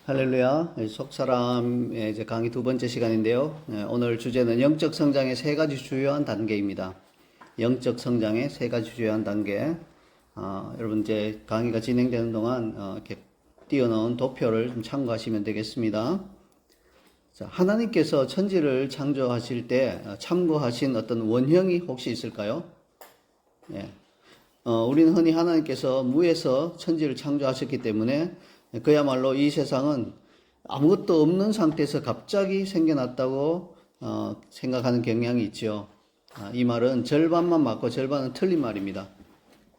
할렐루야. 속사람의 이제 강의 두 번째 시간인데요. 오늘 주제는 영적 성장의 세 가지 주요한 단계입니다. 영적 성장의 세 가지 주요한 단계. 여러분 이제 강의가 진행되는 동안 이렇게 띄워놓은 도표를 좀 참고하시면 되겠습니다. 자, 하나님께서 천지를 창조하실 때 참고하신 어떤 원형이 혹시 있을까요? 예. 우리는 흔히 하나님께서 무에서 천지를 창조하셨기 때문에 그야말로 이 세상은 아무것도 없는 상태에서 갑자기 생겨났다고 생각하는 경향이 있죠. 이 말은 절반만 맞고 절반은 틀린 말입니다.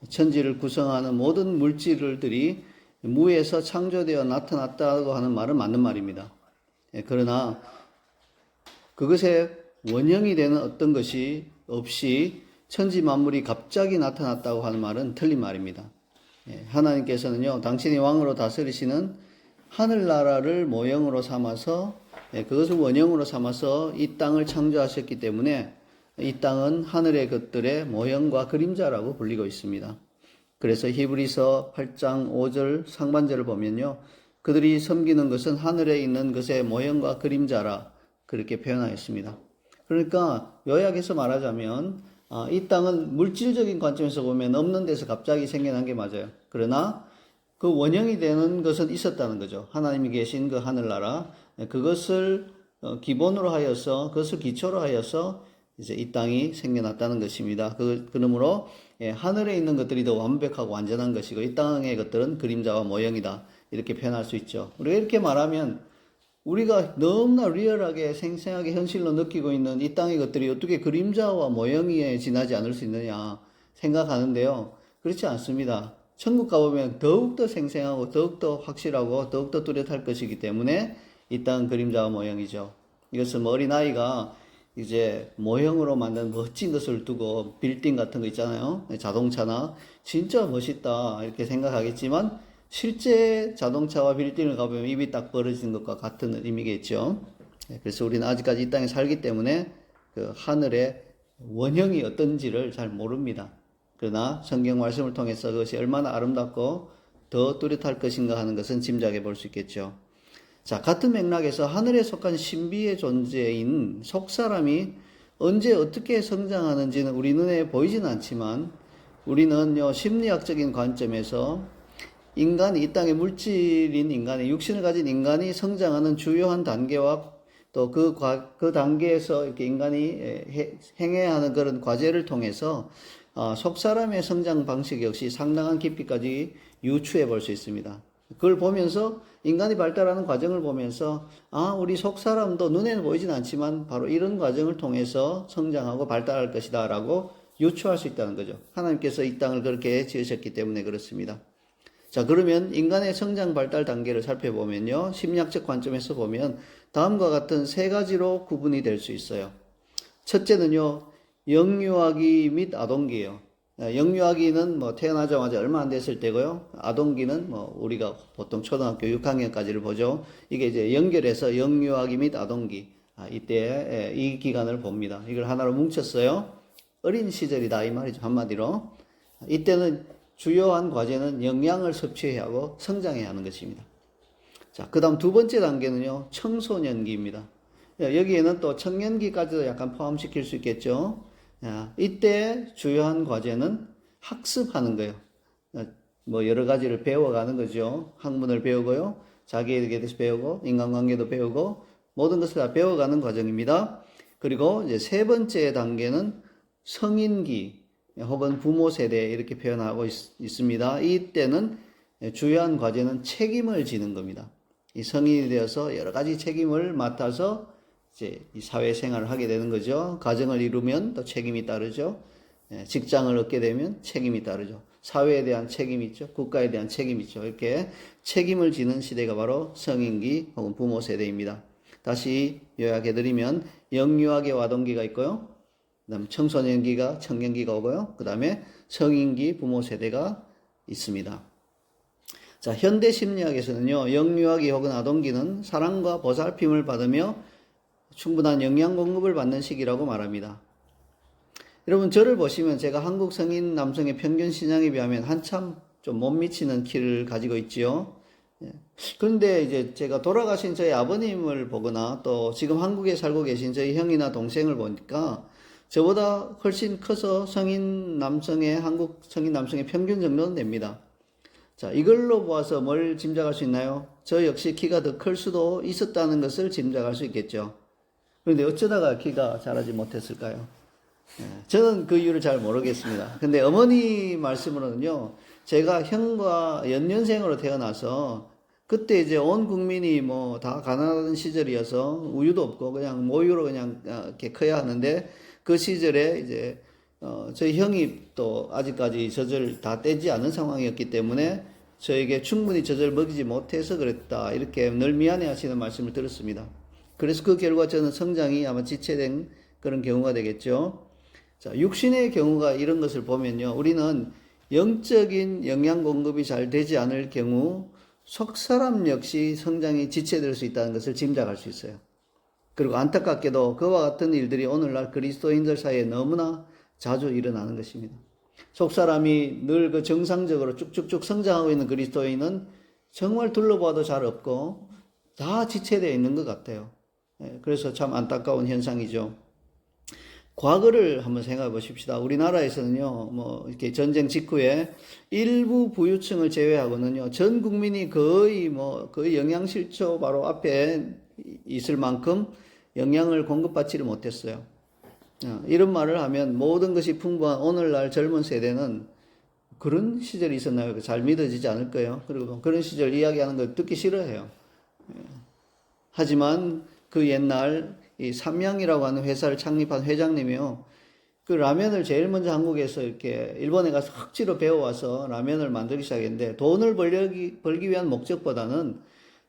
천지를 구성하는 모든 물질들이 무에서 창조되어 나타났다고 하는 말은 맞는 말입니다. 그러나 그것의 원형이 되는 어떤 것이 없이 천지 만물이 갑자기 나타났다고 하는 말은 틀린 말입니다. 하나님께서는요, 당신이 왕으로 다스리시는 하늘나라를 모형으로 삼아서, 그것을 원형으로 삼아서 이 땅을 창조하셨기 때문에 이 땅은 하늘의 것들의 모형과 그림자라고 불리고 있습니다. 그래서 히브리서 8장 5절 상반절을 보면요, 그들이 섬기는 것은 하늘에 있는 것의 모형과 그림자라 그렇게 표현하였습니다. 그러니까 요약해서 말하자면 이 땅은 물질적인 관점에서 보면 없는 데서 갑자기 생겨난 게 맞아요. 그러나 그 원형이 되는 것은 있었다는 거죠. 하나님이 계신 그 하늘나라, 그것을 기본으로 하여서, 그것을 기초로 하여서 이제 이 땅이 생겨났다는 것입니다. 그러므로 하늘에 있는 것들이 더 완벽하고 완전한 것이고 이 땅의 것들은 그림자와 모형이다. 이렇게 표현할 수 있죠. 우리가 이렇게 말하면 우리가 너무나 리얼하게 생생하게 현실로 느끼고 있는 이 땅의 것들이 어떻게 그림자와 모형에 지나지 않을 수 있느냐 생각하는데요. 그렇지 않습니다. 천국 가보면 더욱더 생생하고 더욱더 확실하고 더욱더 뚜렷할 것이기 때문에 이 땅은 그림자와 모형이죠. 이것은 어린아이가 이제 모형으로 만든 멋진 것을 두고 빌딩 같은 거 있잖아요. 자동차나 진짜 멋있다 이렇게 생각하겠지만 실제 자동차와 빌딩을 가보면 입이 딱 벌어지는 것과 같은 의미겠죠. 그래서 우리는 아직까지 이 땅에 살기 때문에 그 하늘의 원형이 어떤지를 잘 모릅니다. 그러나 성경 말씀을 통해서 그것이 얼마나 아름답고 더 뚜렷할 것인가 하는 것은 짐작해 볼 수 있겠죠. 자, 같은 맥락에서 하늘에 속한 신비의 존재인 속사람이 언제 어떻게 성장하는지는 우리 눈에 보이지는 않지만 우리는요, 심리학적인 관점에서 인간이 이 땅의 물질인 인간이 육신을 가진 인간이 성장하는 주요한 단계와 또 그 단계에서 이렇게 인간이 행해야 하는 그런 과제를 통해서 속사람의 성장 방식 역시 상당한 깊이까지 유추해 볼 수 있습니다. 그걸 보면서 인간이 발달하는 과정을 보면서 우리 속사람도 눈에는 보이진 않지만 바로 이런 과정을 통해서 성장하고 발달할 것이다 라고 유추할 수 있다는 거죠. 하나님께서 이 땅을 그렇게 지으셨기 때문에 그렇습니다. 자, 그러면 인간의 성장 발달 단계를 살펴보면요, 심리학적 관점에서 보면 다음과 같은 세 가지로 구분이 될 수 있어요. 첫째는요, 영유아기 및 아동기예요. 영유아기는 뭐 태어나자마자 얼마 안 됐을 때고요. 아동기는 뭐 우리가 보통 초등학교 6학년까지를 보죠. 이게 이제 연결해서 영유아기 및 아동기. 이때 이 기간을 봅니다. 이걸 하나로 뭉쳤어요. 어린 시절이다 이 말이죠. 한마디로. 이때는 주요한 과제는 영양을 섭취해야 하고 성장해야 하는 것입니다. 자, 그 다음 두 번째 단계는요, 청소년기입니다. 여기에는 또 청년기까지도 약간 포함시킬 수 있겠죠. 이때 주요한 과제는 학습하는 거예요. 뭐 여러 가지를 배워가는 거죠. 학문을 배우고요. 자기에 대해서 배우고, 인간관계도 배우고, 모든 것을 다 배워가는 과정입니다. 그리고 이제 세 번째 단계는 성인기, 혹은 부모 세대 이렇게 표현하고 있습니다. 이때는 주요한 과제는 책임을 지는 겁니다. 이 성인이 되어서 여러 가지 책임을 맡아서 이제 이 사회생활을 하게 되는 거죠. 가정을 이루면 또 책임이 따르죠. 직장을 얻게 되면 책임이 따르죠. 사회에 대한 책임이 있죠. 국가에 대한 책임이 있죠. 이렇게 책임을 지는 시대가 바로 성인기 혹은 부모 세대입니다. 다시 요약해드리면 영유아기 아동기가 있고요. 그 다음에 청소년기가, 청년기가 오고요. 그 다음에 성인기 부모 세대가 있습니다. 자, 현대 심리학에서는요, 영유아기 혹은 아동기는 사랑과 보살핌을 받으며 충분한 영양 공급을 받는 시기라고 말합니다. 여러분, 저를 보시면 제가 한국 성인 남성의 평균 신장에 비하면 한참 좀 못 미치는 키를 가지고 있지요. 예. 그런데 이제 제가 돌아가신 저희 아버님을 보거나 또 지금 한국에 살고 계신 저희 형이나 동생을 보니까 저보다 훨씬 커서 한국 성인 남성의 평균 정도는 됩니다. 자, 이걸로 보아서 뭘 짐작할 수 있나요? 저 역시 키가 더 클 수도 있었다는 것을 짐작할 수 있겠죠. 그런데 어쩌다가 키가 자라지 못했을까요? 저는 그 이유를 잘 모르겠습니다. 근데 어머니 말씀으로는요, 제가 형과 연년생으로 태어나서 그때 이제 온 국민이 뭐 다 가난한 시절이어서 우유도 없고 그냥 모유로 그냥 이렇게 커야 하는데 그 시절에 이제 저희 형이 또 아직까지 젖을 다 떼지 않은 상황이었기 때문에 저에게 충분히 젖을 먹이지 못해서 그랬다. 이렇게 늘 미안해 하시는 말씀을 들었습니다. 그래서 그 결과 저는 성장이 아마 지체된 그런 경우가 되겠죠. 자, 육신의 경우가 이런 것을 보면요. 우리는 영적인 영양 공급이 잘 되지 않을 경우 속사람 역시 성장이 지체될 수 있다는 것을 짐작할 수 있어요. 그리고 안타깝게도 그와 같은 일들이 오늘날 그리스도인들 사이에 너무나 자주 일어나는 것입니다. 속사람이 늘 그 정상적으로 쭉쭉쭉 성장하고 있는 그리스도인은 정말 둘러봐도 잘 없고 다 지체되어 있는 것 같아요. 그래서 참 안타까운 현상이죠. 과거를 한번 생각해 보십시다. 우리나라에서는요, 뭐, 이렇게 전쟁 직후에 일부 부유층을 제외하고는요, 전 국민이 거의 영양실조 바로 앞에 있을 만큼 영양을 공급받지를 못했어요. 이런 말을 하면 모든 것이 풍부한 오늘날 젊은 세대는 그런 시절이 있었나요? 잘 믿어지지 않을 거예요. 그리고 그런 시절 이야기하는 걸 듣기 싫어해요. 하지만 그 옛날 이 삼양이라고 하는 회사를 창립한 회장님이요. 그 라면을 제일 먼저 한국에서 이렇게 일본에 가서 억지로 배워와서 라면을 만들기 시작했는데 돈을 벌기 위한 목적보다는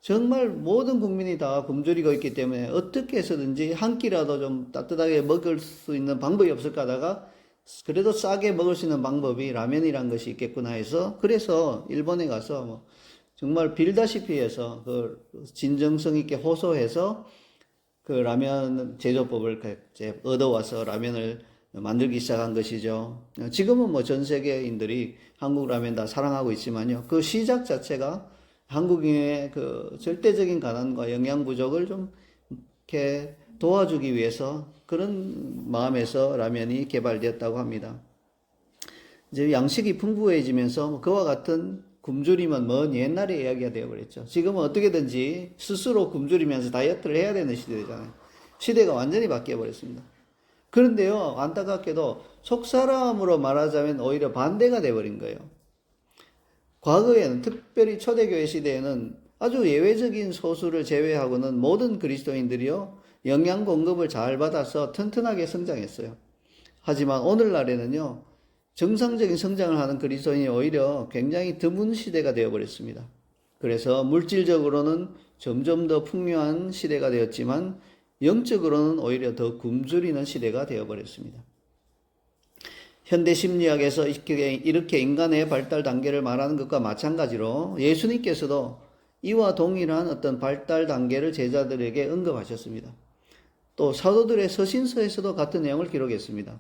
정말 모든 국민이 다 굶주리고 있기 때문에 어떻게 해서든지 한 끼라도 좀 따뜻하게 먹을 수 있는 방법이 없을까 하다가 그래도 싸게 먹을 수 있는 방법이 라면이란 것이 있겠구나 해서 그래서 일본에 가서 뭐 정말 빌다시피 해서 그 진정성 있게 호소해서 그 라면 제조법을 얻어와서 라면을 만들기 시작한 것이죠. 지금은 뭐 전 세계인들이 한국 라면 다 사랑하고 있지만요. 그 시작 자체가 한국인의 그 절대적인 가난과 영양 부족을 좀 이렇게 도와주기 위해서 그런 마음에서 라면이 개발되었다고 합니다. 이제 양식이 풍부해지면서 그와 같은 굶주림은 먼 옛날의 이야기가 되어버렸죠. 지금은 어떻게든지 스스로 굶주리면서 다이어트를 해야 되는 시대잖아요. 시대가 완전히 바뀌어버렸습니다. 그런데요, 안타깝게도 속사람으로 말하자면 오히려 반대가 되어버린 거예요. 과거에는 특별히 초대교회 시대에는 아주 예외적인 소수를 제외하고는 모든 그리스도인들이요, 영양 공급을 잘 받아서 튼튼하게 성장했어요. 하지만 오늘날에는요, 정상적인 성장을 하는 그리스도인이 오히려 굉장히 드문 시대가 되어버렸습니다. 그래서 물질적으로는 점점 더 풍요한 시대가 되었지만 영적으로는 오히려 더 굶주리는 시대가 되어버렸습니다. 현대 심리학에서 이렇게 인간의 발달 단계를 말하는 것과 마찬가지로 예수님께서도 이와 동일한 어떤 발달 단계를 제자들에게 언급하셨습니다. 또 사도들의 서신서에서도 같은 내용을 기록했습니다.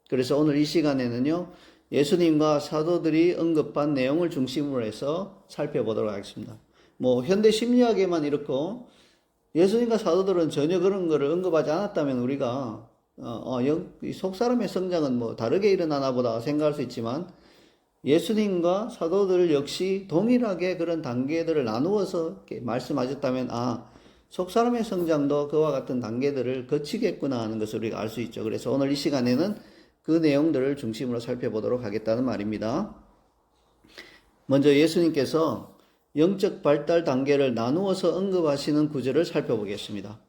그래서 오늘 이 시간에는요, 예수님과 사도들이 언급한 내용을 중심으로 해서 살펴보도록 하겠습니다. 뭐 현대 심리학에만 이렇고 예수님과 사도들은 전혀 그런 거를 언급하지 않았다면 우리가 속 사람의 성장은 뭐 다르게 일어나나 보다 생각할 수 있지만 예수님과 사도들 역시 동일하게 그런 단계들을 나누어서 이렇게 말씀하셨다면 속 사람의 성장도 그와 같은 단계들을 거치겠구나 하는 것을 우리가 알 수 있죠. 그래서 오늘 이 시간에는 그 내용들을 중심으로 살펴보도록 하겠다는 말입니다. 먼저 예수님께서 영적 발달 단계를 나누어서 언급하시는 구절을 살펴보겠습니다.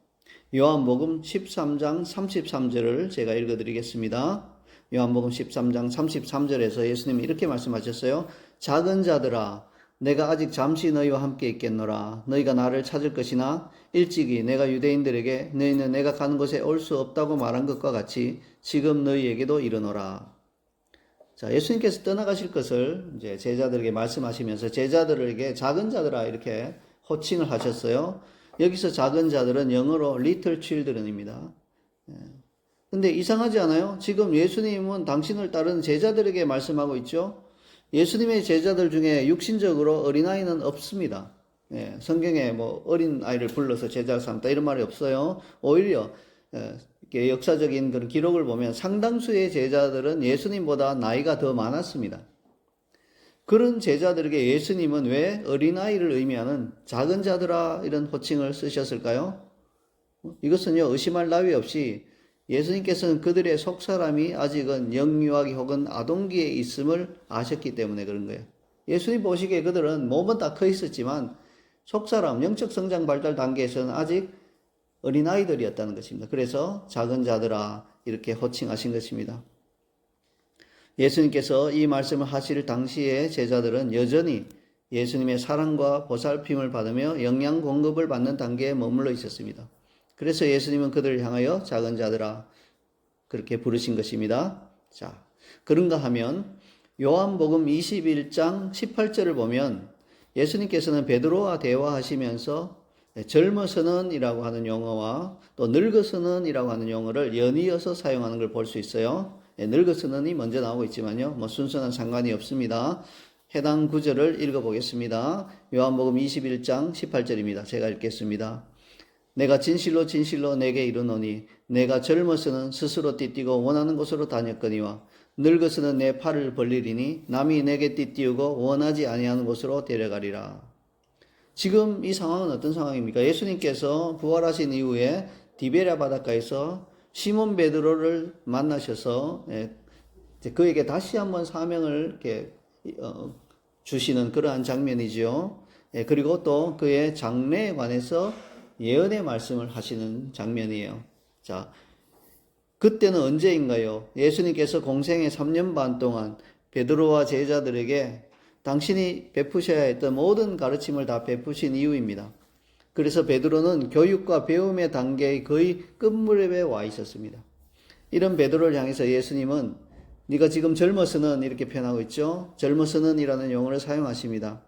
요한복음 13장 33절을 제가 읽어드리겠습니다. 요한복음 13장 33절에서 예수님이 이렇게 말씀하셨어요. 작은 자들아, 내가 아직 잠시 너희와 함께 있겠노라. 너희가 나를 찾을 것이나 일찍이 내가 유대인들에게 너희는 내가 가는 곳에 올 수 없다고 말한 것과 같이 지금 너희에게도 이르노라. 자, 예수님께서 떠나가실 것을 이제 제자들에게 말씀하시면서 제자들에게 작은 자들아 이렇게 호칭을 하셨어요. 여기서 작은 자들은 영어로 little children입니다. 근데 이상하지 않아요? 지금 예수님은 당신을 따르는 제자들에게 말씀하고 있죠. 예수님의 제자들 중에 육신적으로 어린아이는 없습니다. 예, 성경에 뭐 어린 아이를 불러서 제자로 삼다 이런 말이 없어요. 오히려 이렇게 역사적인 그런 기록을 보면 상당수의 제자들은 예수님보다 나이가 더 많았습니다. 그런 제자들에게 예수님은 왜 어린아이를 의미하는 작은 자들아 이런 호칭을 쓰셨을까요? 이것은요, 의심할 나위 없이 예수님께서는 그들의 속사람이 아직은 영유아기 혹은 아동기에 있음을 아셨기 때문에 그런 거예요. 예수님 보시기에 그들은 몸은 다 커 있었지만 속사람, 영적 성장 발달 단계에서는 아직 어린아이들이었다는 것입니다. 그래서 작은 자들아 이렇게 호칭하신 것입니다. 예수님께서 이 말씀을 하실 당시에 제자들은 여전히 예수님의 사랑과 보살핌을 받으며 영양 공급을 받는 단계에 머물러 있었습니다. 그래서 예수님은 그들을 향하여 작은 자들아 그렇게 부르신 것입니다. 자, 그런가 하면 요한복음 21장 18절을 보면 예수님께서는 베드로와 대화하시면서 젊어서는 이라고 하는 용어와 또 늙어서는 이라고 하는 용어를 연이어서 사용하는 걸 볼 수 있어요. 늙어서는이 먼저 나오고 있지만요. 뭐 순서는 상관이 없습니다. 해당 구절을 읽어보겠습니다. 요한복음 21장 18절입니다. 제가 읽겠습니다. 내가 진실로 진실로 내게 이르노니 내가 젊어서는 스스로 띠뛰고 원하는 곳으로 다녔거니와 늙어서는 내 팔을 벌리리니 남이 내게 띠띠우고 원하지 아니하는 곳으로 데려가리라. 지금 이 상황은 어떤 상황입니까? 예수님께서 부활하신 이후에 디베랴 바닷가에서 시몬 베드로를 만나셔서 그에게 다시 한번 사명을 이렇게 주시는 그러한 장면이지요. 그리고 또 그의 장래에 관해서 예언의 말씀을 하시는 장면이에요. 자, 그때는 언제인가요? 예수님께서 공생의 3년 반 동안 베드로와 제자들에게 당신이 베푸셔야 했던 모든 가르침을 다 베푸신 이유입니다. 그래서 베드로는 교육과 배움의 단계의 거의 끝무렵에 와 있었습니다. 이런 베드로를 향해서 예수님은 네가 지금 젊어서는 이렇게 표현하고 있죠. 젊어서는 이라는 용어를 사용하십니다.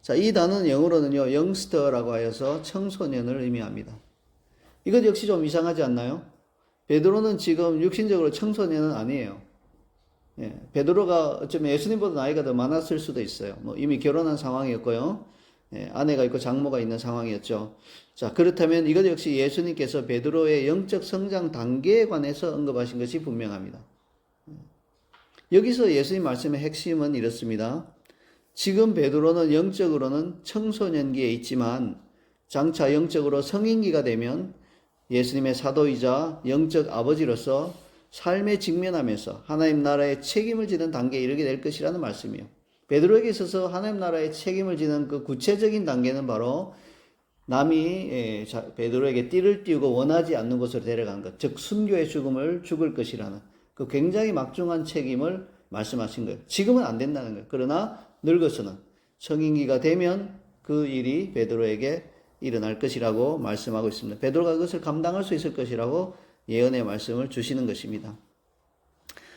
자, 이 단어는 영어로는요, 영스터라고 하여서 청소년을 의미합니다. 이것 역시 좀 이상하지 않나요? 베드로는 지금 육신적으로 청소년은 아니에요. 예, 베드로가 어쩌면 예수님보다 나이가 더 많았을 수도 있어요. 뭐 이미 결혼한 상황이었고요. 예, 아내가 있고 장모가 있는 상황이었죠. 자, 그렇다면 이것 역시 예수님께서 베드로의 영적 성장 단계에 관해서 언급하신 것이 분명합니다. 여기서 예수님 말씀의 핵심은 이렇습니다. 지금 베드로는 영적으로는 청소년기에 있지만 장차 영적으로 성인기가 되면 예수님의 사도이자 영적 아버지로서 삶에 직면하면서 하나님 나라의 책임을 지는 단계에 이르게 될 것이라는 말씀이에요. 베드로에게 있어서 하나님 나라의 책임을 지는 그 구체적인 단계는 바로 남이 베드로에게 띠를 띄우고 원하지 않는 곳으로 데려간 것, 즉 순교의 죽음을 죽을 것이라는 그 굉장히 막중한 책임을 말씀하신 거예요. 지금은 안 된다는 거예요. 그러나 늙어서는 성인기가 되면 그 일이 베드로에게 일어날 것이라고 말씀하고 있습니다. 베드로가 그것을 감당할 수 있을 것이라고 예언의 말씀을 주시는 것입니다.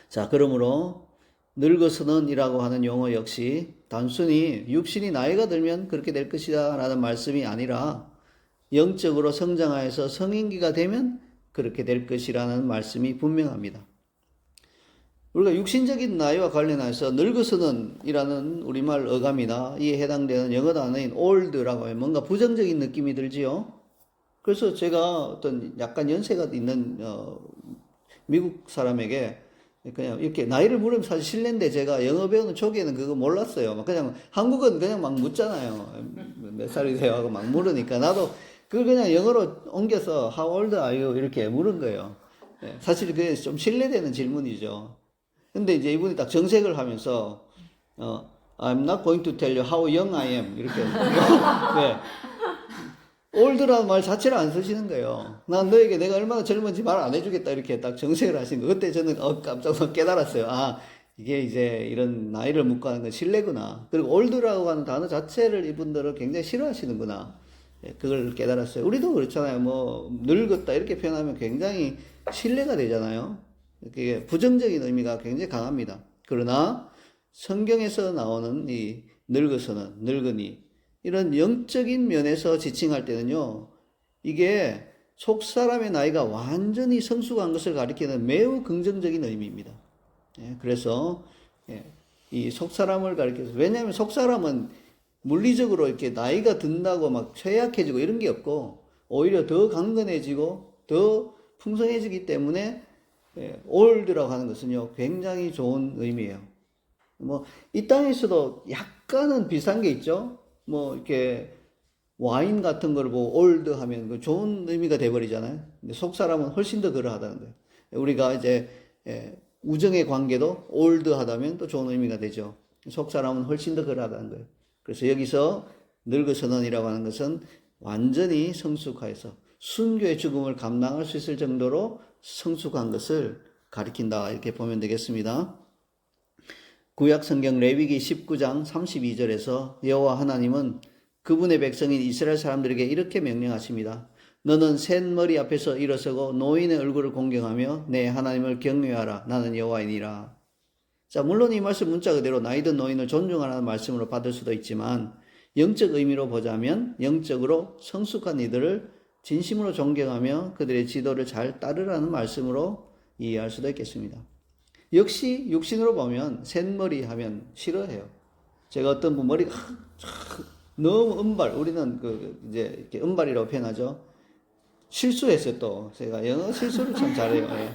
자, 그러므로 늙어서는 이라고 하는 용어 역시 단순히 육신이 나이가 들면 그렇게 될 것이다 라는 말씀이 아니라 영적으로 성장하여서 성인기가 되면 그렇게 될 것이라는 말씀이 분명합니다. 우리가 육신적인 나이와 관련해서 늙어서는 이라는 우리말 어감이나 이에 해당되는 영어 단어인 old라고 하면 뭔가 부정적인 느낌이 들지요. 그래서 제가 어떤 약간 연세가 있는 미국 사람에게 그냥 이렇게 나이를 물으면 사실 실례인데 제가 영어 배우는 초기에는 그거 몰랐어요. 그냥 한국은 그냥 막 묻잖아요. 몇 살이세요? 하고 막 물으니까 나도 그걸 그냥 영어로 옮겨서 How old are you? 이렇게 물은 거예요. 사실 그게 좀 실례되는 질문이죠. 근데 이제 이분이 딱 정색을 하면서 I'm not going to tell you how young I am 이렇게 네. 올드라는 말 자체를 안 쓰시는 거예요. 난 너에게 내가 얼마나 젊은지 말 안 해주겠다 이렇게 딱 정색을 하신 거예요. 그때 저는 깜짝 깨달았어요. 아, 이게 이제 이런 나이를 묻고 하는 건 실례구나. 그리고 올드라고 하는 단어 자체를 이분들은 굉장히 싫어하시는구나. 그걸 깨달았어요. 우리도 그렇잖아요. 뭐 늙었다 이렇게 표현하면 굉장히 신뢰가 되잖아요. 그게 부정적인 의미가 굉장히 강합니다. 그러나 성경에서 나오는 이 늙어서는, 늙으니 이런 영적인 면에서 지칭할 때는요, 이게 속사람의 나이가 완전히 성숙한 것을 가리키는 매우 긍정적인 의미입니다. 그래서 이 속사람을 가리켜서, 왜냐하면 속사람은 물리적으로 이렇게 나이가 든다고 막 쇠약해지고 이런 게 없고 오히려 더 강건해지고 더 풍성해지기 때문에 올드라고 하는 것은요 굉장히 좋은 의미예요. 뭐 이 땅에서도 약간은 비슷한 게 있죠. 뭐 이렇게 와인 같은 걸 보고 올드 하면 그 좋은 의미가 돼버리잖아요. 근데 속 사람은 훨씬 더 그러하다는 거예요. 우리가 이제 우정의 관계도 올드하다면 또 좋은 의미가 되죠. 속 사람은 훨씬 더 그러하다는 거예요. 그래서 여기서 늙어 선언이라고 하는 것은 완전히 성숙하여서 순교의 죽음을 감당할 수 있을 정도로 성숙한 것을 가리킨다 이렇게 보면 되겠습니다. 구약 성경 레위기 19장 32절에서 여호와 하나님은 그분의 백성인 이스라엘 사람들에게 이렇게 명령하십니다. 너는 센 머리 앞에서 일어서고 노인의 얼굴을 공경하며 내 하나님을 경외하라. 나는 여호와이니라. 자, 물론 이 말씀 문자 그대로 나이든 노인을 존중하라는 말씀으로 받을 수도 있지만 영적 의미로 보자면 영적으로 성숙한 이들을 진심으로 존경하며 그들의 지도를 잘 따르라는 말씀으로 이해할 수도 있겠습니다. 역시 육신으로 보면 센머리 하면 싫어해요. 제가 어떤 분 머리가 너무 은발, 우리는 이제 이렇게 은발이라고 표현하죠. 실수했어요 또. 제가 영어 실수를 참 잘해요. 예.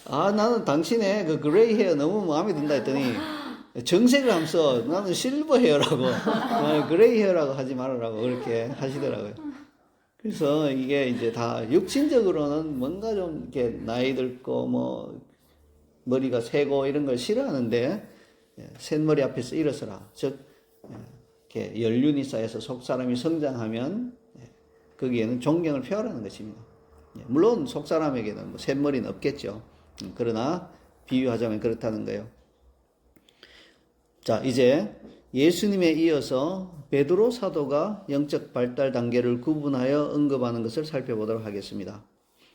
나는 당신의 그 그레이 헤어 너무 마음에 든다 했더니 정색을 하면서 나는 실버 헤어라고 그레이 헤어라고 하지 말아라고 그렇게 하시더라고요. 그래서 이게 이제 다 육신적으로는 뭔가 좀 이렇게 나이 들고 뭐 머리가 새고 이런 걸 싫어하는데 샌머리 앞에서 일어서라. 즉 이렇게 연륜이 쌓여서 속 사람이 성장하면 거기에는 존경을 표하라는 것입니다. 물론 속 사람에게는 뭐 샌머리는 없겠죠. 그러나 비유하자면 그렇다는 거예요. 자, 이제 예수님에 이어서 베드로 사도가 영적 발달 단계를 구분하여 언급하는 것을 살펴보도록 하겠습니다.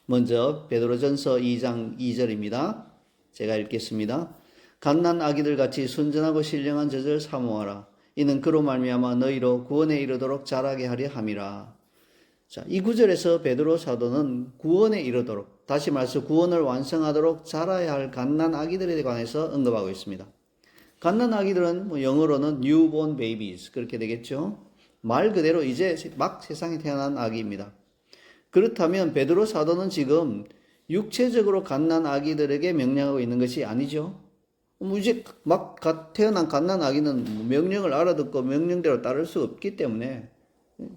먼저 베드로전서 2장 2절입니다. 제가 읽겠습니다. 갓난 아기들 같이 순전하고 신령한 젖을 사모하라. 이는 그로 말미암아 너희로 구원에 이르도록 자라게 하려 함이라. 자, 이 구절에서 베드로 사도는 구원에 이르도록, 다시 말해서 구원을 완성하도록 자라야 할 갓난 아기들에 관해서 언급하고 있습니다. 갓난 아기들은 뭐 영어로는 newborn babies 그렇게 되겠죠. 말 그대로 이제 막 세상에 태어난 아기입니다. 그렇다면 베드로 사도는 지금 육체적으로 갓난 아기들에게 명령하고 있는 것이 아니죠. 이제 막 태어난 갓난 아기는 명령을 알아듣고 명령대로 따를 수 없기 때문에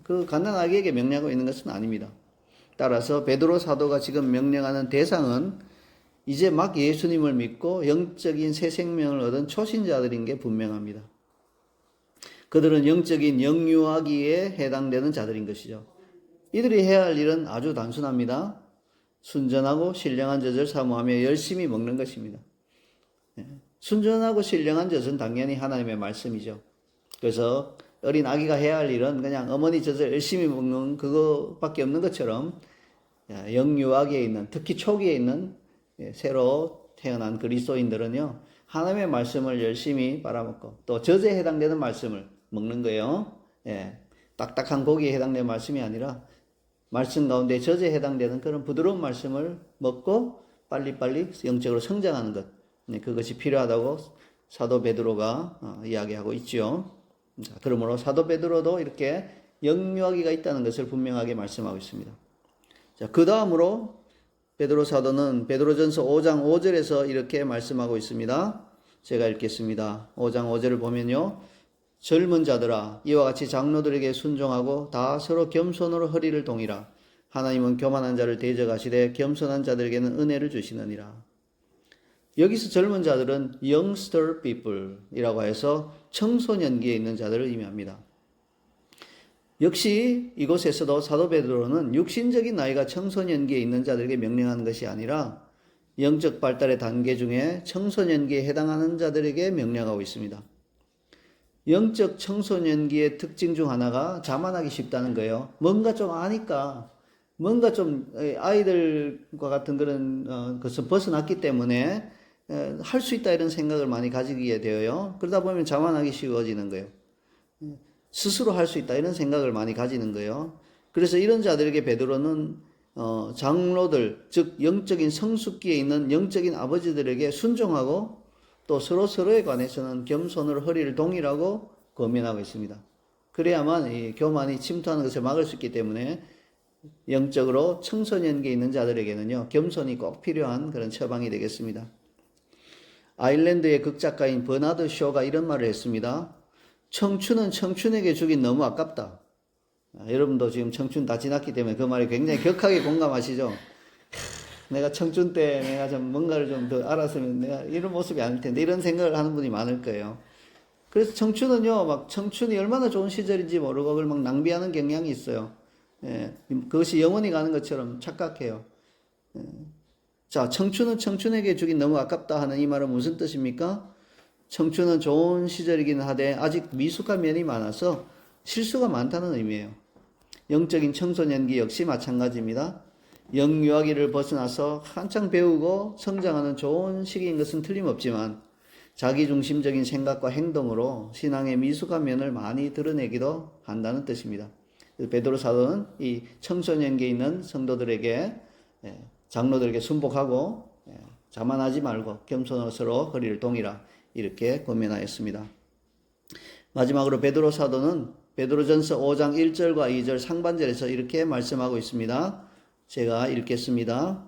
그 갓난 아기에게 명령하고 있는 것은 아닙니다. 따라서 베드로 사도가 지금 명령하는 대상은 이제 막 예수님을 믿고 영적인 새 생명을 얻은 초신자들인 게 분명합니다. 그들은 영적인 영유아기에 해당되는 자들인 것이죠. 이들이 해야 할 일은 아주 단순합니다. 순전하고 신령한 젖을 사모하며 열심히 먹는 것입니다. 순전하고 신령한 젖은 당연히 하나님의 말씀이죠. 그래서 어린 아기가 해야 할 일은 그냥 어머니 젖을 열심히 먹는 그거밖에 없는 것처럼 영유아기에 있는, 특히 초기에 있는 새로 태어난 그리스도인들은요, 하나님의 말씀을 열심히 빨아먹고 또 젖에 해당되는 말씀을 먹는 거예요. 딱딱한 고기에 해당되는 말씀이 아니라 말씀 가운데 젖에 해당되는 그런 부드러운 말씀을 먹고 빨리빨리 영적으로 성장하는 것, 그것이 필요하다고 사도 베드로가 이야기하고 있죠. 그러므로 사도 베드로도 이렇게 영유아기가 있다는 것을 분명하게 말씀하고 있습니다. 자, 그 다음으로 베드로 사도는 베드로전서 5장 5절에서 이렇게 말씀하고 있습니다. 제가 읽겠습니다. 5장 5절을 보면요. 젊은 자들아 이와 같이 장로들에게 순종하고 다 서로 겸손으로 허리를 동이라. 하나님은 교만한 자를 대적하시되 겸손한 자들에게는 은혜를 주시느니라. 여기서 젊은 자들은 youngster people 이라고 해서 청소년기에 있는 자들을 의미합니다. 역시 이곳에서도 사도 베드로는 육신적인 나이가 청소년기에 있는 자들에게 명령하는 것이 아니라 영적 발달의 단계 중에 청소년기에 해당하는 자들에게 명령하고 있습니다. 영적 청소년기의 특징 중 하나가 자만하기 쉽다는 거예요. 뭔가 좀 아니까, 뭔가 좀 아이들과 같은 그런 것을 벗어났기 때문에 할 수 있다 이런 생각을 많이 가지게 되어요. 그러다 보면 자만하기 쉬워지는 거예요. 스스로 할 수 있다 이런 생각을 많이 가지는 거예요. 그래서 이런 자들에게 베드로는 장로들, 즉 영적인 성숙기에 있는 영적인 아버지들에게 순종하고 또 서로에 관해서는 겸손으로 허리를 동이라고 권면하고 있습니다. 그래야만 이 교만이 침투하는 것을 막을 수 있기 때문에 영적으로 청소년기에 있는 자들에게는요, 겸손이 꼭 필요한 그런 처방이 되겠습니다. 아일랜드의 극작가인 버나드 쇼가 이런 말을 했습니다. 청춘은 청춘에게 주긴 너무 아깝다. 여러분도 지금 청춘 다 지났기 때문에 그 말에 굉장히 격하게 공감하시죠? 내가 청춘 때 내가 좀 뭔가를 좀 더 알았으면 내가 이런 모습이 아닐 텐데, 이런 생각을 하는 분이 많을 거예요. 그래서 청춘은요, 막 청춘이 얼마나 좋은 시절인지 모르고 그걸 막 낭비하는 경향이 있어요. 예, 그것이 영원히 가는 것처럼 착각해요. 예. 자, 청춘은 청춘에게 주긴 너무 아깝다 하는 이 말은 무슨 뜻입니까? 청춘은 좋은 시절이긴 하되 아직 미숙한 면이 많아서 실수가 많다는 의미예요. 영적인 청소년기 역시 마찬가지입니다. 영유아기를 벗어나서 한창 배우고 성장하는 좋은 시기인 것은 틀림없지만 자기중심적인 생각과 행동으로 신앙의 미숙한 면을 많이 드러내기도 한다는 뜻입니다. 베드로 사도는 이 청소년기에 있는 성도들에게, 장로들에게 순복하고 자만하지 말고 겸손으로 서로 허리를 동이라, 이렇게 권면하였습니다. 마지막으로 베드로 사도는 베드로전서 5장 1절과 2절 상반절에서 이렇게 말씀하고 있습니다. 제가 읽겠습니다.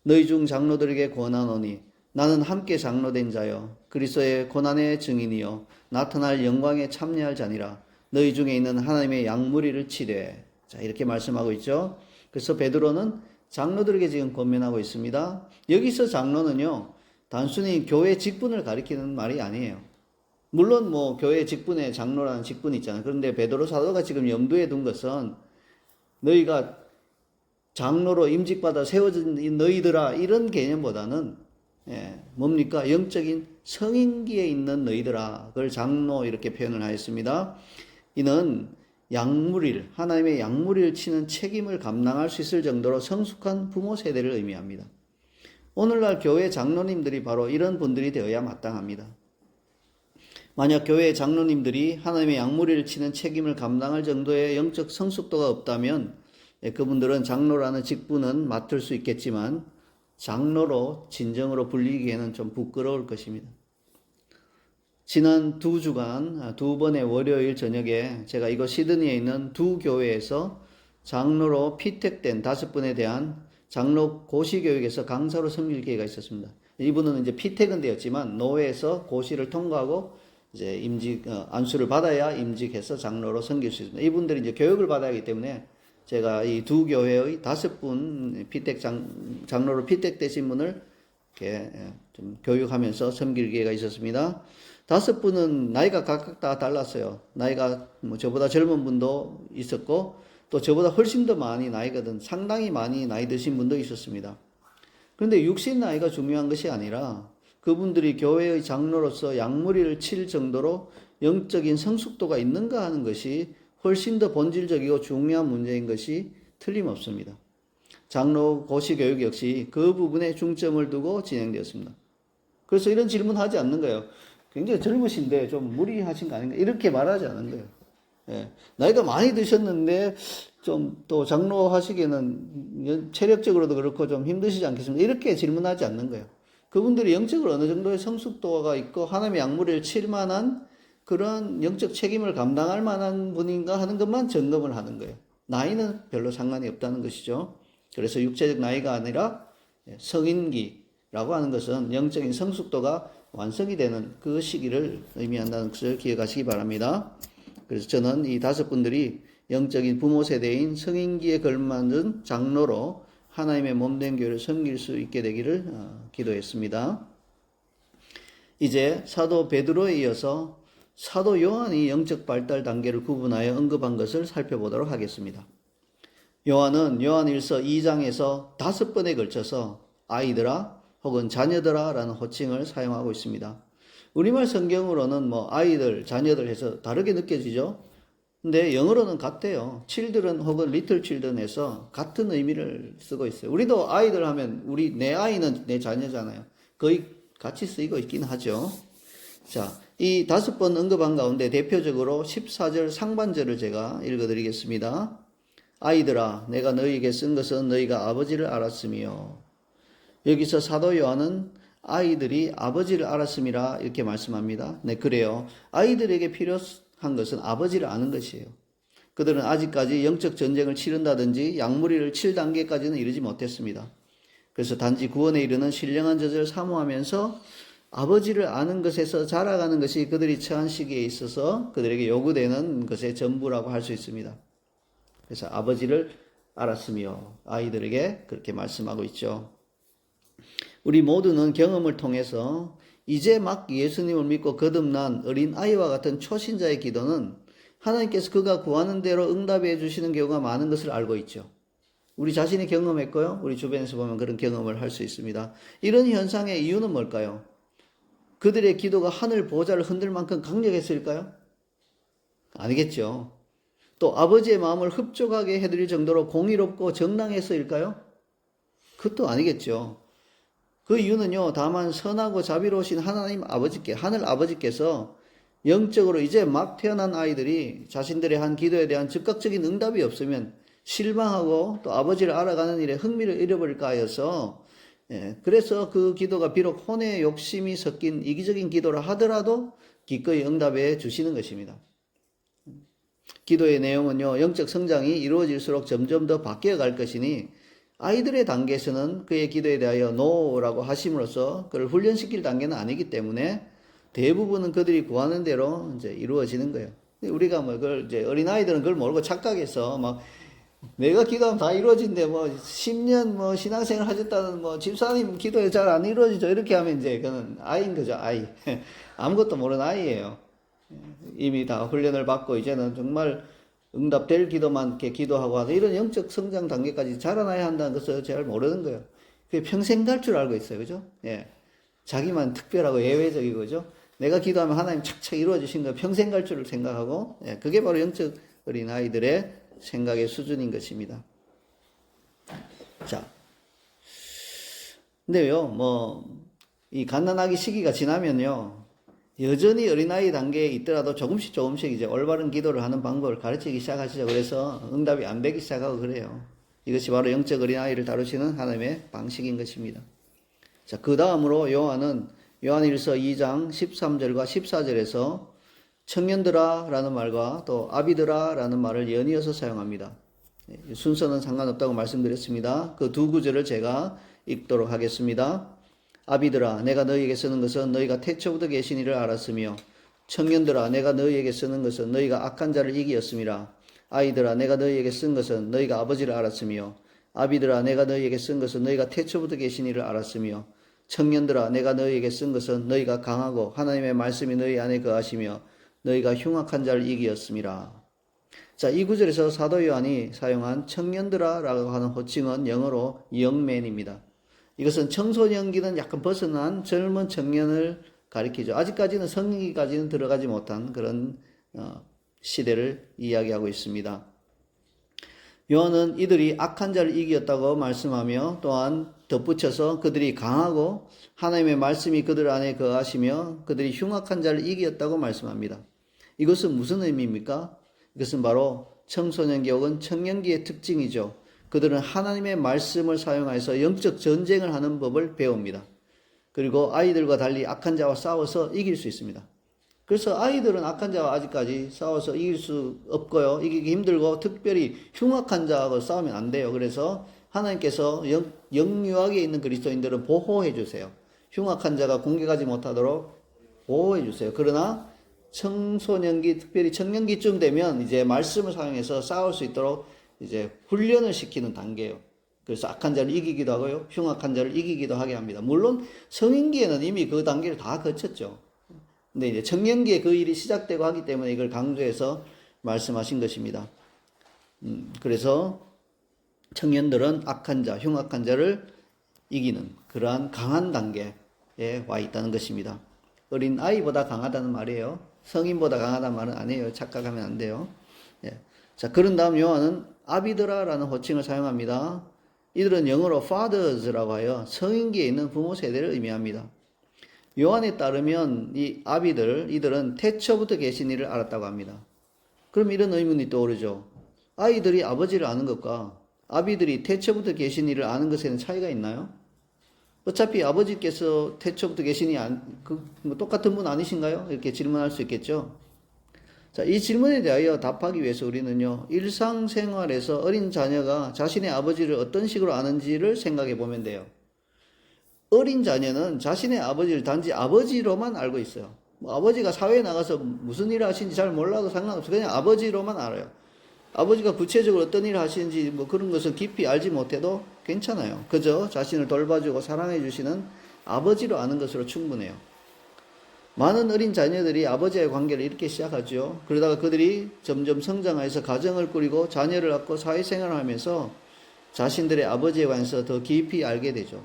너희 중 장로들에게 권하노니 나는 함께 장로된 자여 그리스도의 고난의 증인이요 나타날 영광에 참여할 자니라. 너희 중에 있는 하나님의 양무리를 치되. 자, 이렇게 말씀하고 있죠. 그래서 베드로는 장로들에게 지금 권면하고 있습니다. 여기서 장로는요, 단순히 교회 직분을 가리키는 말이 아니에요. 물론 뭐 교회 직분에 장로라는 직분이 있잖아요. 그런데 베드로 사도가 지금 염두에 둔 것은 너희가 장로로 임직받아 세워진 너희들아, 이런 개념보다는 뭡니까? 영적인 성인기에 있는 너희들아, 그걸 장로 이렇게 표현을 하였습니다. 이는 양무리를, 하나님의 양무리를 치는 책임을 감당할 수 있을 정도로 성숙한 부모 세대를 의미합니다. 오늘날 교회 장로님들이 바로 이런 분들이 되어야 마땅합니다. 만약 교회 장로님들이 하나님의 양무리를 치는 책임을 감당할 정도의 영적 성숙도가 없다면 그분들은 장로라는 직분은 맡을 수 있겠지만 장로로 진정으로 불리기에는 좀 부끄러울 것입니다. 지난 2주간 2번의 월요일 저녁에 제가 이곳 시드니에 있는 2교회에서 장로로 피택된 5분에 대한 장로 고시교육에서 강사로 섬길 기회가 있었습니다. 이분은 이제 피택은 되었지만 노회에서 고시를 통과하고 이제 안수를 받아야 임직해서 장로로 섬길 수 있습니다. 이분들이 이제 교육을 받아야 하기 때문에 제가 이 2교회의 5분 장로로 피택되신 분을 이렇게 좀 교육하면서 섬길 기회가 있었습니다. 5분은 나이가 각각 다 달랐어요. 나이가 뭐 저보다 젊은 분도 있었고 또 저보다 훨씬 더 많이 나이가 든, 상당히 많이 나이 드신 분도 있었습니다. 그런데 육신 나이가 중요한 것이 아니라 그분들이 교회의 장로로서 양무리를 칠 정도로 영적인 성숙도가 있는가 하는 것이 훨씬 더 본질적이고 중요한 문제인 것이 틀림없습니다. 장로 고시 교육 역시 그 부분에 중점을 두고 진행되었습니다. 그래서 이런 질문하지 않는 거예요. 굉장히 젊으신데 좀 무리하신 거 아닌가? 이렇게 말하지 않는 거예요. 나이가 많이 드셨는데 좀 또 장로 하시기에는 체력적으로도 그렇고 좀 힘드시지 않겠습니까? 이렇게 질문하지 않는 거예요. 그분들이 영적으로 어느 정도의 성숙도가 있고 하나님의 양무리를 칠 만한 그런 영적 책임을 감당할 만한 분인가 하는 것만 점검을 하는 거예요. 나이는 별로 상관이 없다는 것이죠. 그래서 육체적 나이가 아니라 성인기라고 하는 것은 영적인 성숙도가 완성이 되는 그 시기를 의미한다는 것을 기억하시기 바랍니다. 그래서 저는 이 5분들이 영적인 부모 세대인 성인기에 걸맞는 장로로 하나님의 몸된 교회를 섬길 수 있게 되기를 기도했습니다. 이제 사도 베드로에 이어서 사도 요한이 영적 발달 단계를 구분하여 언급한 것을 살펴보도록 하겠습니다. 요한은 요한일서 2장에서 5번에 걸쳐서 아이들아 혹은 자녀들아 라는 호칭을 사용하고 있습니다. 우리말 성경으로는 뭐 아이들, 자녀들 해서 다르게 느껴지죠. 근데 영어로는 같대요. children 혹은 little children에서 같은 의미를 쓰고 있어요. 우리도 아이들 하면 내 아이는 내 자녀잖아요. 거의 같이 쓰이고 있긴 하죠. 자, 이 5번 언급한 가운데 대표적으로 14절 상반절을 제가 읽어드리겠습니다. 아이들아, 내가 너희에게 쓴 것은 너희가 아버지를 알았으며. 여기서 사도 요한은 아이들이 아버지를 알았음이라 이렇게 말씀합니다. 네, 그래요. 아이들에게 한 것은 아버지를 아는 것이에요. 그들은 아직까지 영적 전쟁을 치른다든지 약물이를 칠 단계까지는 이르지 못했습니다. 그래서 단지 구원에 이르는 신령한 젖을 사모하면서 아버지를 아는 것에서 자라가는 것이 그들이 처한 시기에 있어서 그들에게 요구되는 것의 전부라고 할 수 있습니다. 그래서 아버지를 알았으며 아이들에게 그렇게 말씀하고 있죠. 우리 모두는 경험을 통해서 이제 막 예수님을 믿고 거듭난 어린 아이와 같은 초신자의 기도는 하나님께서 그가 구하는 대로 응답해 주시는 경우가 많은 것을 알고 있죠. 우리 자신이 경험했고요. 우리 주변에서 보면 그런 경험을 할 수 있습니다. 이런 현상의 이유는 뭘까요? 그들의 기도가 하늘 보좌를 흔들 만큼 강력했을까요? 아니겠죠. 또 아버지의 마음을 흡족하게 해드릴 정도로 공의롭고 정당해서일까요? 그것도 아니겠죠. 그 이유는요, 다만 선하고 자비로우신 하나님 아버지께, 하늘 아버지께서 영적으로 이제 막 태어난 아이들이 자신들의 한 기도에 대한 즉각적인 응답이 없으면 실망하고 또 아버지를 알아가는 일에 흥미를 잃어버릴까 하여서, 그래서 그 기도가 비록 혼의 욕심이 섞인 이기적인 기도를 하더라도 기꺼이 응답해 주시는 것입니다. 기도의 내용은요, 영적 성장이 이루어질수록 점점 더 바뀌어 갈 것이니 아이들의 단계에서는 그의 기도에 대하여 노라고 하심으로써 그를 훈련시킬 단계는 아니기 때문에 대부분은 그들이 구하는 대로 이제 이루어지는 거예요. 우리가 뭐 그걸 이제 어린아이들은 그걸 모르고 착각해서 막 내가 기도하면 다 이루어진대 뭐 10년 뭐 신앙생활 하셨다는 뭐 집사님 기도에 잘 안 이루어지죠. 이렇게 하면 이제 그는 아이인 거죠, 아이. 아무것도 모르는 아이예요. 이미 다 훈련을 받고 이제는 정말 응답될 기도만 이렇게 기도하고 하는 이런 영적 성장 단계까지 자라나야 한다는 것을 잘 모르는 거예요. 그게 평생 갈 줄 알고 있어요. 그죠? 예. 자기만 특별하고 예외적이고, 그죠? 내가 기도하면 하나님 착착 이루어주신 거 평생 갈 줄을 생각하고, 예. 그게 바로 영적 어린 아이들의 생각의 수준인 것입니다. 자. 근데요, 이 갓난아기 시기가 지나면요, 여전히 어린아이 단계에 있더라도 조금씩 이제 올바른 기도를 하는 방법을 가르치기 시작하시죠. 그래서 응답이 안 되기 시작하고 그래요. 이것이 바로 영적 어린아이를 다루시는 하나님의 방식인 것입니다. 자, 그 다음으로 요한일서 2장 13절과 14절에서 청년들아 라는 말과 또 아비들아 라는 말을 연이어서 사용합니다. 순서는 상관없다고 말씀드렸습니다. 그 두 구절을 제가 읽도록 하겠습니다. 아비들아 내가 너희에게 쓰는 것은 너희가 태초부터 계신 이를 알았으며 청년들아 내가 너희에게 쓰는 것은 너희가 악한 자를 이기었음이라. 아이들아 내가 너희에게 쓴 것은 너희가 아버지를 알았으며 아비들아 내가 너희에게 쓴 것은 너희가 태초부터 계신 이를 알았으며 청년들아 내가 너희에게 쓴 것은 너희가 강하고 하나님의 말씀이 너희 안에 거하시며 너희가 흉악한 자를 이기었음이라. 자, 이 구절에서 사도 요한이 사용한 청년들아 라고 하는 호칭은 영어로 youngman입니다. 이것은 청소년기는 약간 벗어난 젊은 청년을 가리키죠. 아직까지는 성인기까지는 들어가지 못한 그런 시대를 이야기하고 있습니다. 요한은 이들이 악한 자를 이겼다고 말씀하며 또한 덧붙여서 그들이 강하고 하나님의 말씀이 그들 안에 거하시며 그들이 흉악한 자를 이겼다고 말씀합니다. 이것은 무슨 의미입니까? 이것은 바로 청소년기 혹은 청년기의 특징이죠. 그들은 하나님의 말씀을 사용해서 영적 전쟁을 하는 법을 배웁니다. 그리고 아이들과 달리 악한 자와 싸워서 이길 수 있습니다. 그래서 아이들은 악한 자와 아직까지 싸워서 이길 수 없고요. 이기기 힘들고 특별히 흉악한 자하고 싸우면 안 돼요. 그래서 하나님께서 영유아기에 있는 그리스도인들은 보호해 주세요. 흉악한 자가 공격하지 못하도록 보호해 주세요. 그러나 청소년기, 특별히 청년기쯤 되면 이제 말씀을 사용해서 싸울 수 있도록 이제 훈련을 시키는 단계예요. 그래서 악한 자를 이기기도 하고요. 흉악한 자를 이기기도 하게 합니다. 물론 성인기에는 이미 그 단계를 다 거쳤죠. 근데 이제 청년기에 그 일이 시작되고 하기 때문에 이걸 강조해서 말씀하신 것입니다. 그래서 청년들은 악한 자, 흉악한 자를 이기는 그러한 강한 단계에 와 있다는 것입니다. 어린 아이보다 강하다는 말이에요. 성인보다 강하다는 말은 아니에요. 착각하면 안 돼요. 예. 자, 그런 다음 요한은 아비드라라는 호칭을 사용합니다. 이들은 영어로 fathers라고 하여 성인기에 있는 부모 세대를 의미합니다. 요한에 따르면 이 아비들, 이들은 태초부터 계신 이를 알았다고 합니다. 그럼 이런 의문이 떠오르죠. 아이들이 아버지를 아는 것과 아비들이 태초부터 계신 이를 아는 것에는 차이가 있나요? 어차피 아버지께서 태초부터 계시니 똑같은 분 아니신가요? 이렇게 질문할 수 있겠죠. 자, 이 질문에 대하여 답하기 위해서 우리는요, 일상생활에서 어린 자녀가 자신의 아버지를 어떤 식으로 아는지를 생각해 보면 돼요. 어린 자녀는 자신의 아버지를 단지 아버지로만 알고 있어요. 뭐 아버지가 사회에 나가서 무슨 일을 하시는지 잘 몰라도 상관없어요. 그냥 아버지로만 알아요. 아버지가 구체적으로 어떤 일을 하시는지 뭐 그런 것을 깊이 알지 못해도 괜찮아요. 그저 자신을 돌봐주고 사랑해 주시는 아버지로 아는 것으로 충분해요. 많은 어린 자녀들이 아버지와의 관계를 이렇게 시작하죠. 그러다가 그들이 점점 성장해서 가정을 꾸리고 자녀를 갖고 사회생활을 하면서 자신들의 아버지에 관해서 더 깊이 알게 되죠.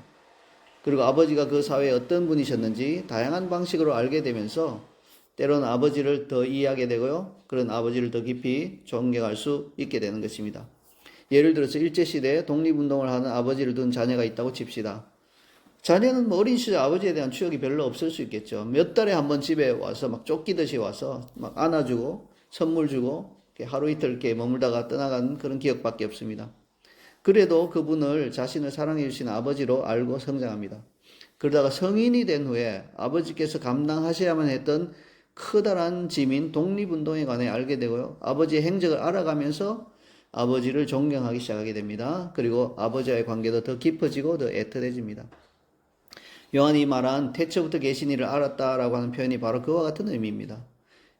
그리고 아버지가 그 사회에 어떤 분이셨는지 다양한 방식으로 알게 되면서 때로는 아버지를 더 이해하게 되고요. 그런 아버지를 더 깊이 존경할 수 있게 되는 것입니다. 예를 들어서 일제시대에 독립운동을 하는 아버지를 둔 자녀가 있다고 칩시다. 자녀는 뭐 어린 시절 아버지에 대한 추억이 별로 없을 수 있겠죠. 몇 달에 한 번 집에 와서 막 쫓기듯이 와서 막 안아주고 선물 주고 하루 이틀 이렇게 머물다가 떠나간 그런 기억밖에 없습니다. 그래도 그분을 자신을 사랑해 주신 아버지로 알고 성장합니다. 그러다가 성인이 된 후에 아버지께서 감당하셔야만 했던 커다란 짐인 독립운동에 관해 알게 되고요. 아버지의 행적을 알아가면서 아버지를 존경하기 시작하게 됩니다. 그리고 아버지와의 관계도 더 깊어지고 더 애틋해집니다. 요한이 말한 태초부터 계신 이를 알았다라고 하는 표현이 바로 그와 같은 의미입니다.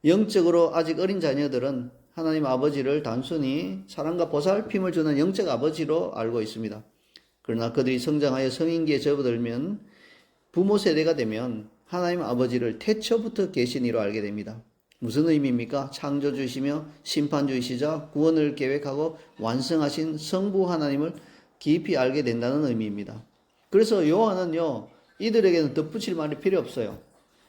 영적으로 아직 어린 자녀들은 하나님 아버지를 단순히 사랑과 보살핌을 주는 영적 아버지로 알고 있습니다. 그러나 그들이 성장하여 성인기에 접어들면 부모 세대가 되면 하나님 아버지를 태초부터 계신 이로 알게 됩니다. 무슨 의미입니까? 창조주이시며 심판주이시자 구원을 계획하고 완성하신 성부 하나님을 깊이 알게 된다는 의미입니다. 그래서 요한은요, 이들에게는 덧붙일 말이 필요 없어요.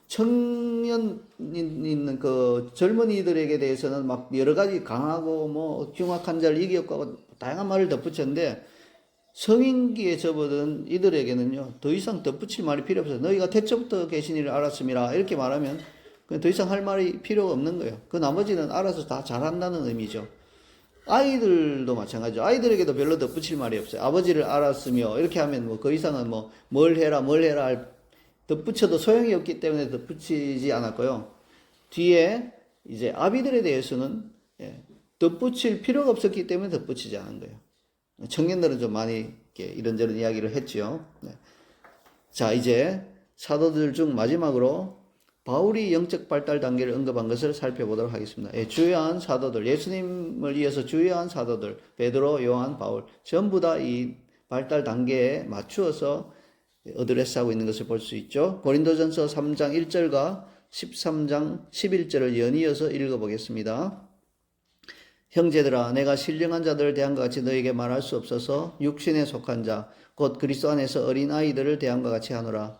청년 있는 그 젊은이들에게 대해서는 막 여러 가지 강하고 뭐 흉악한 자를 이기었고 다양한 말을 덧붙였는데 성인기에 접어든 이들에게는요 더 이상 덧붙일 말이 필요 없어요. 너희가 태초부터 계신 이를 알았음이라 이렇게 말하면 더 이상 할 말이 필요가 없는 거예요. 그 나머지는 알아서 다 잘한다는 의미죠. 아이들도 마찬가지죠. 아이들에게도 별로 덧붙일 말이 없어요. 아버지를 알았으며 이렇게 하면 뭐 그 이상은 뭐 뭘 해라 덧붙여도 소용이 없기 때문에 덧붙이지 않았고요. 뒤에 이제 아비들에 대해서는 덧붙일 필요가 없었기 때문에 덧붙이지 않은 거예요. 청년들은 좀 많이 이런저런 이야기를 했죠. 자, 이제 사도들 중 마지막으로 바울이 영적 발달 단계를 언급한 것을 살펴보도록 하겠습니다. 주요한 사도들, 예수님을 이어서 주요한 사도들, 베드로, 요한, 바울 전부 다 이 발달 단계에 맞추어서 어드레스하고 있는 것을 볼 수 있죠. 고린도전서 3장 1절과 13장 11절을 연이어서 읽어보겠습니다. 형제들아, 내가 신령한 자들을 대함과 같이 너에게 말할 수 없어서 육신에 속한 자, 곧 그리스도 안에서 어린아이들을 대함과 같이 하노라.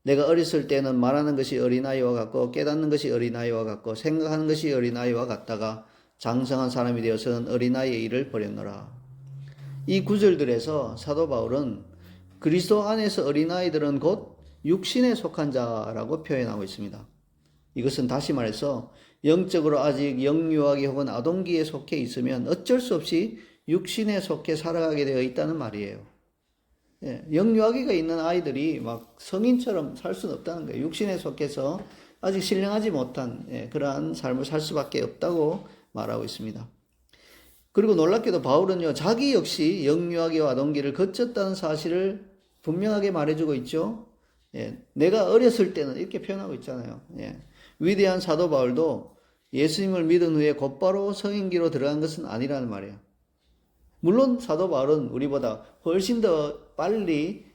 내가 어렸을 때는 말하는 것이 어린아이와 같고 깨닫는 것이 어린아이와 같고 생각하는 것이 어린아이와 같다가 장성한 사람이 되어서는 어린아이의 일을 버렸노라. 이 구절들에서 사도 바울은 그리스도 안에서 어린아이들은 곧 육신에 속한 자라고 표현하고 있습니다. 이것은 다시 말해서 영적으로 아직 영유아기 혹은 아동기에 속해 있으면 어쩔 수 없이 육신에 속해 살아가게 되어 있다는 말이에요. 영유아기가 있는 아이들이 막 성인처럼 살 수는 없다는 거예요. 육신에 속해서 아직 신령하지 못한 그러한 삶을 살 수밖에 없다고 말하고 있습니다. 그리고 놀랍게도 바울은요, 자기 역시 영유아기와 아동기를 거쳤다는 사실을 분명하게 말해주고 있죠. 내가 어렸을 때는 이렇게 표현하고 있잖아요. 위대한 사도 바울도 예수님을 믿은 후에 곧바로 성인기로 들어간 것은 아니라는 말이에요. 물론 사도 바울은 우리보다 훨씬 더 빨리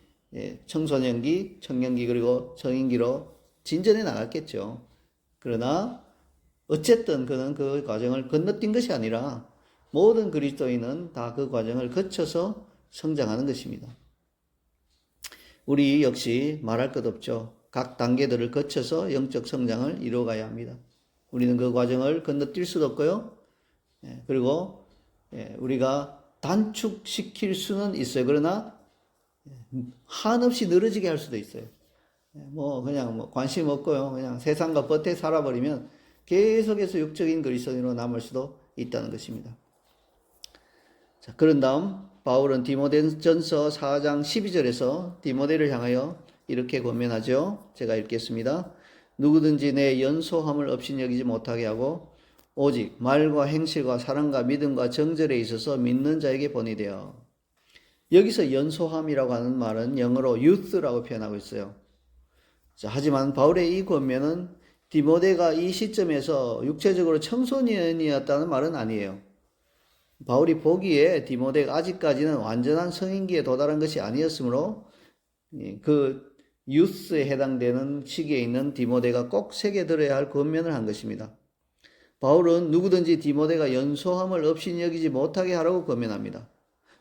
청소년기, 청년기 그리고 성인기로 진전해 나갔겠죠. 그러나 어쨌든 그는 그 과정을 건너뛴 것이 아니라 모든 그리스도인은 다 그 과정을 거쳐서 성장하는 것입니다. 우리 역시 말할 것 없죠. 각 단계들을 거쳐서 영적 성장을 이루어가야 합니다. 우리는 그 과정을 건너뛸 수도 없고요. 그리고 우리가 단축시킬 수는 있어요. 그러나 한없이 늘어지게 할 수도 있어요. 그냥 관심 없고요. 그냥 세상과 버텨 살아버리면 계속해서 육적인 그리스도인으로 남을 수도 있다는 것입니다. 자, 그런 다음 바울은 디모데전서 4장 12절에서 디모데를 향하여 이렇게 권면하죠. 제가 읽겠습니다. 누구든지 내 연소함을 없인 여기지 못하게 하고 오직 말과 행실과 사랑과 믿음과 정절에 있어서 믿는 자에게 본이 되어. 여기서 연소함이라고 하는 말은 영어로 youth라고 표현하고 있어요. 자, 하지만 바울의 이 권면은 디모데가 이 시점에서 육체적으로 청소년이었다는 말은 아니에요. 바울이 보기에 디모데가 아직까지는 완전한 성인기에 도달한 것이 아니었으므로 그 유스에 해당되는 시기에 있는 디모데가 꼭 새겨 들어야 할 권면을 한 것입니다. 바울은 누구든지 디모데가 연소함을 없이 여기지 못하게 하라고 권면합니다.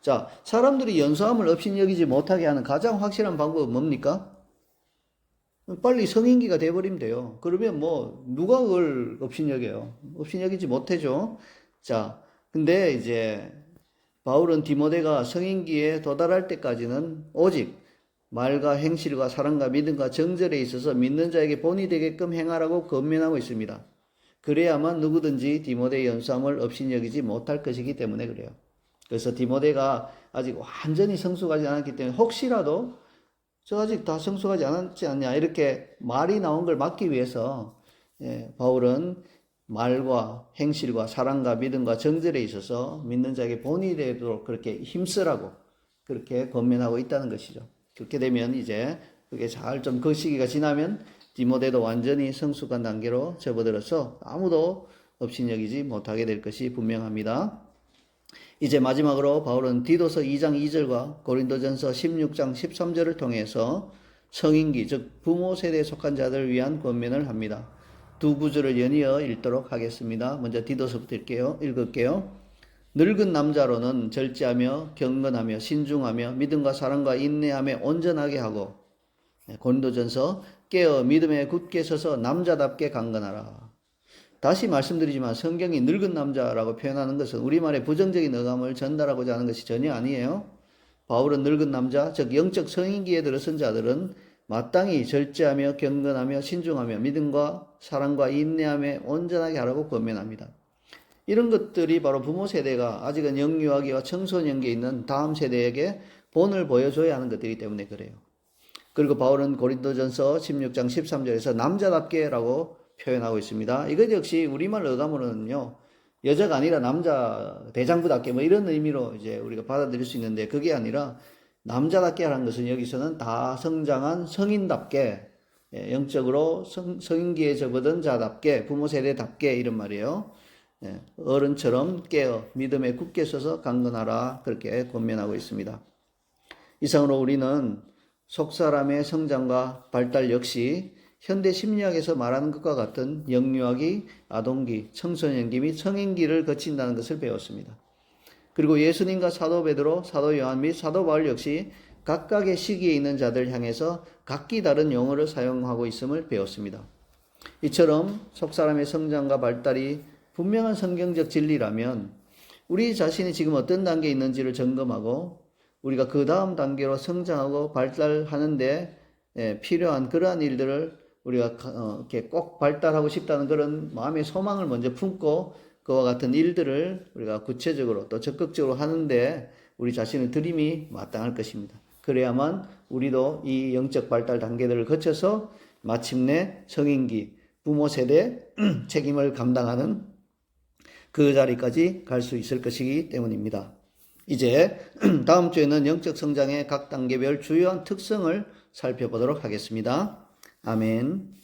자, 사람들이 연소함을 없이 여기지 못하게 하는 가장 확실한 방법은 뭡니까? 빨리 성인기가 돼버리면 돼요. 그러면 뭐 누가 그걸 없이 여겨요? 없이 여기지 못해죠. 자, 근데 이제 바울은 디모데가 성인기에 도달할 때까지는 오직 말과 행실과 사랑과 믿음과 정절에 있어서 믿는 자에게 본이 되게끔 행하라고 권면하고 있습니다. 그래야만 누구든지 디모데의 연소함을 없이 여기지 못할 것이기 때문에 그래요. 그래서 디모데가 아직 완전히 성숙하지 않았기 때문에 혹시라도 저 아직 다 성숙하지 않았지 않냐 이렇게 말이 나온 걸 막기 위해서 바울은 말과 행실과 사랑과 믿음과 정절에 있어서 믿는 자에게 본이 되도록 그렇게 힘쓰라고 그렇게 권면하고 있다는 것이죠. 그렇게 되면 이제 그게 잘 좀 그 시기가 지나면 디모데도 완전히 성숙한 단계로 접어들어서 아무도 없이 여기지 못하게 될 것이 분명합니다. 이제 마지막으로 바울은 디도서 2장 2절과 고린도전서 16장 13절을 통해서 성인기 즉 부모 세대에 속한 자들을 위한 권면을 합니다. 두 구절을 연이어 읽도록 하겠습니다. 먼저 디도서부터 읽을게요. 늙은 남자로는 절제하며 경건하며 신중하며 믿음과 사랑과 인내함에 온전하게 하고 고린도전서 깨어 믿음에 굳게 서서 남자답게 강건하라. 다시 말씀드리지만 성경이 늙은 남자라고 표현하는 것은 우리말의 부정적인 어감을 전달하고자 하는 것이 전혀 아니에요. 바울은 늙은 남자, 즉 영적 성인기에 들어선 자들은 마땅히 절제하며 경건하며 신중하며 믿음과 사랑과 인내함에 온전하게 하라고 권면합니다. 이런 것들이 바로 부모 세대가 아직은 영유아기와 청소년기에 있는 다음 세대에게 본을 보여줘야 하는 것들이기 때문에 그래요. 그리고 바울은 고린도전서 16장 13절에서 남자답게라고 표현하고 있습니다. 이것 역시 우리말 어감으로는요, 여자가 아니라 남자 대장부답게 뭐 이런 의미로 이제 우리가 받아들일 수 있는데 그게 아니라 남자답게 하라는 것은 여기서는 다 성장한 성인답게 영적으로 성인기에 접어든 자답게 부모 세대답게 이런 말이에요. 어른처럼 깨어 믿음에 굳게 서서 강건하라 그렇게 권면하고 있습니다. 이상으로 우리는 속사람의 성장과 발달 역시 현대 심리학에서 말하는 것과 같은 영유아기, 아동기, 청소년기 및 성인기를 거친다는 것을 배웠습니다. 그리고 예수님과 사도 베드로, 사도 요한 및 사도 바울 역시 각각의 시기에 있는 자들 향해서 각기 다른 용어를 사용하고 있음을 배웠습니다. 이처럼 속사람의 성장과 발달이 분명한 성경적 진리라면 우리 자신이 지금 어떤 단계에 있는지를 점검하고 우리가 그 다음 단계로 성장하고 발달하는데 필요한 그러한 일들을 우리가 이렇게 꼭 발달하고 싶다는 그런 마음의 소망을 먼저 품고 그와 같은 일들을 우리가 구체적으로 또 적극적으로 하는데 우리 자신의 들임이 마땅할 것입니다. 그래야만 우리도 이 영적 발달 단계들을 거쳐서 마침내 성인기, 부모 세대 책임을 감당하는 그 자리까지 갈 수 있을 것이기 때문입니다. 이제 다음 주에는 영적 성장의 각 단계별 주요한 특성을 살펴보도록 하겠습니다. 아멘.